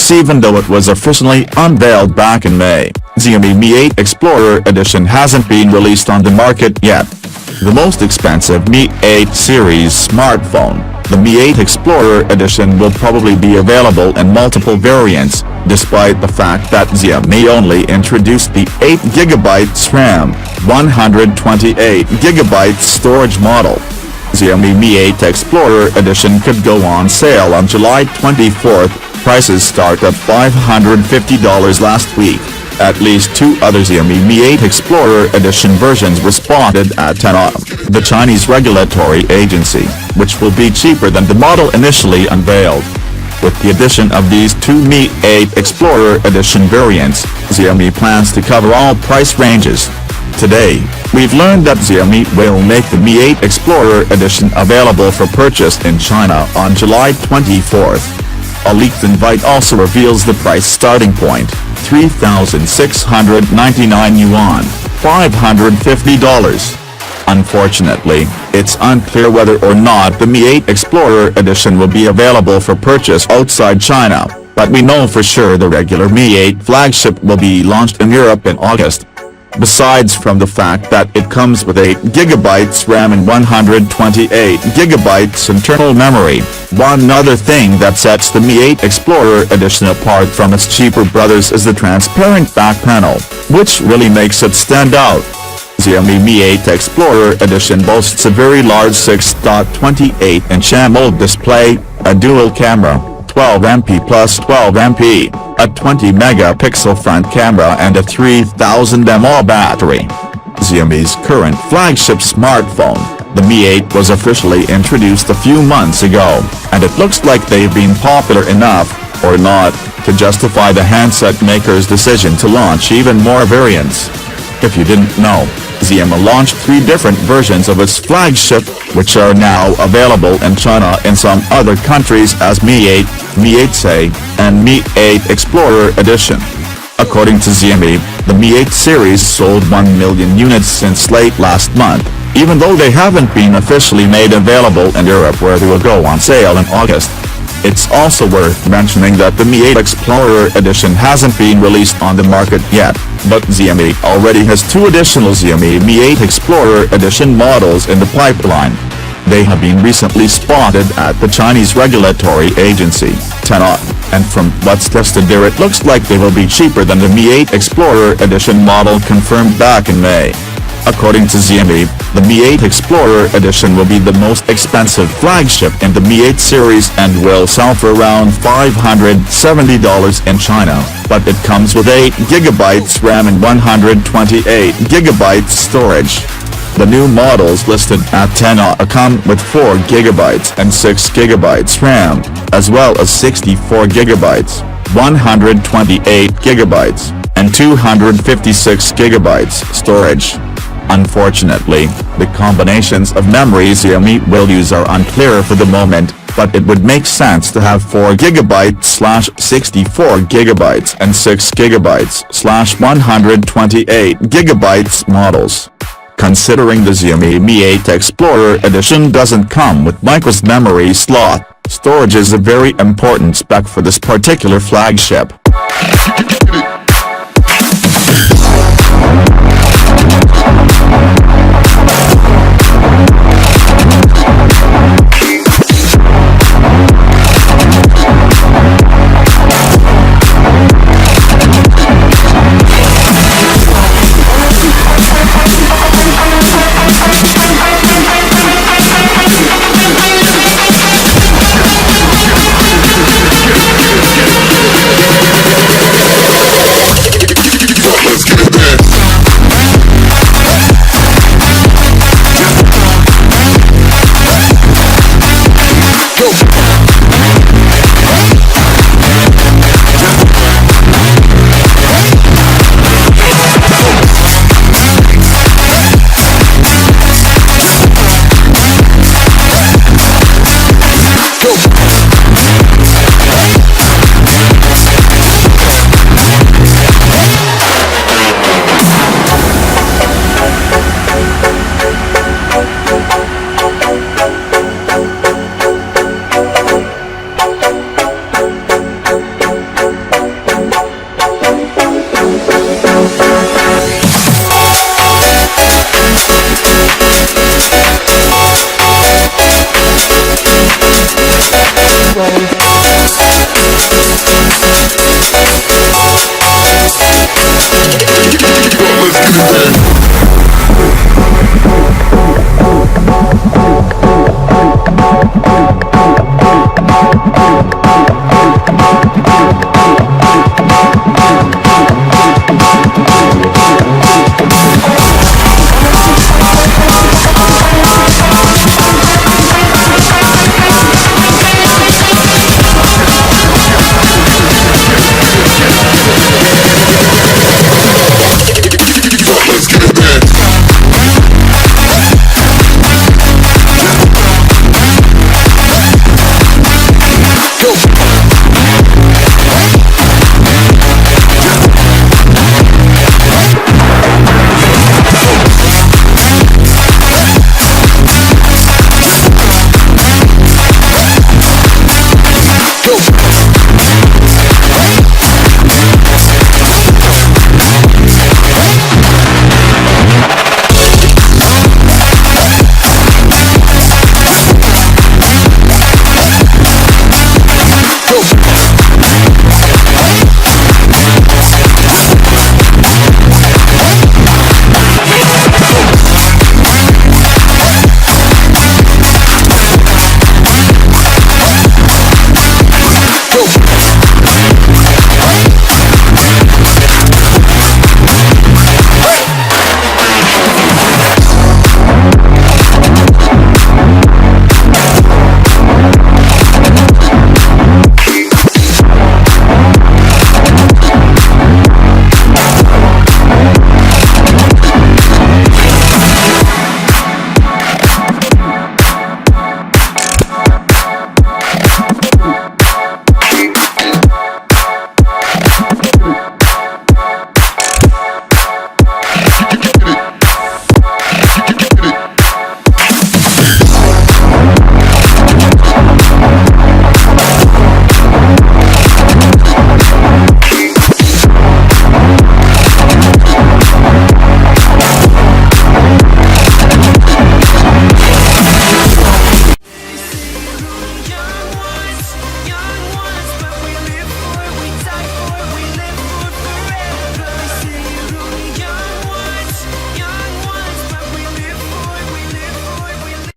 this even though it was officially unveiled back in May. Xiaomi Mi 8 Explorer Edition hasn't been released on the market yet. The most expensive Mi 8 series smartphone, the Mi 8 Explorer Edition, will probably be available in multiple variants, despite the fact that Xiaomi only introduced the 8GB RAM, 128GB storage model. Xiaomi Mi 8 Explorer Edition could go on sale on July 24th. Prices start at $550 last week. At least two other Xiaomi Mi 8 Explorer Edition versions were spotted at TENAA, the Chinese regulatory agency, which will be cheaper than the model initially unveiled. With the addition of these two Mi 8 Explorer Edition variants, Xiaomi plans to cover all price ranges. Today, we've learned that Xiaomi will make the Mi 8 Explorer Edition available for purchase in China on July 24th. A leaked invite also reveals the price starting point, 3,699 yuan, $550. Unfortunately, it's unclear whether or not the Mi 8 Explorer Edition will be available for purchase outside China, but we know for sure the regular Mi 8 flagship will be launched in Europe in August. Besides from the fact that it comes with 8GB RAM and 128GB internal memory, one other thing that sets the Mi 8 Explorer Edition apart from its cheaper brothers is the transparent back panel, which really makes it stand out. Xiaomi Mi 8 Explorer Edition boasts a very large 6.28-inch AMOLED display, a dual camera, 12MP plus 12MP, a 20-megapixel front camera and a 3000 mAh battery. Xiaomi's current flagship smartphone, the Mi 8, was officially introduced a few months ago, and it looks like they've been popular enough, or not, to justify the handset maker's decision to launch even more variants. If you didn't know, Xiaomi launched 3 different versions of its flagship, which are now available in China and some other countries as Mi 8, Mi 8 and Mi 8 Explorer Edition. According to Xiaomi, the Mi 8 series sold 1 million units since late last month, even though they haven't been officially made available in Europe where they will go on sale in August. It's also worth mentioning that the Mi 8 Explorer Edition hasn't been released on the market yet, but Xiaomi already has 2 additional Xiaomi Mi 8 Explorer Edition models in the pipeline. They have been recently spotted at the Chinese regulatory agency, TENAA, and from what's tested there it looks like they will be cheaper than the Mi 8 Explorer Edition model confirmed back in May. According to Xiaomi, the Mi 8 Explorer Edition will be the most expensive flagship in the Mi 8 series and will sell for around $570 in China, but it comes with 8GB RAM and 128GB storage. The new models listed at TENAA come with 4GB and 6GB RAM, as well as 64GB, 128GB, and 256GB storage. Unfortunately, the combinations of memory Xiaomi will use are unclear for the moment, but it would make sense to have 4GB/64GB and 6GB/128GB models. Considering the Xiaomi Mi 8 Explorer Edition doesn't come with microSD memory slot, storage is a very important spec for this particular flagship. Let's get it. It's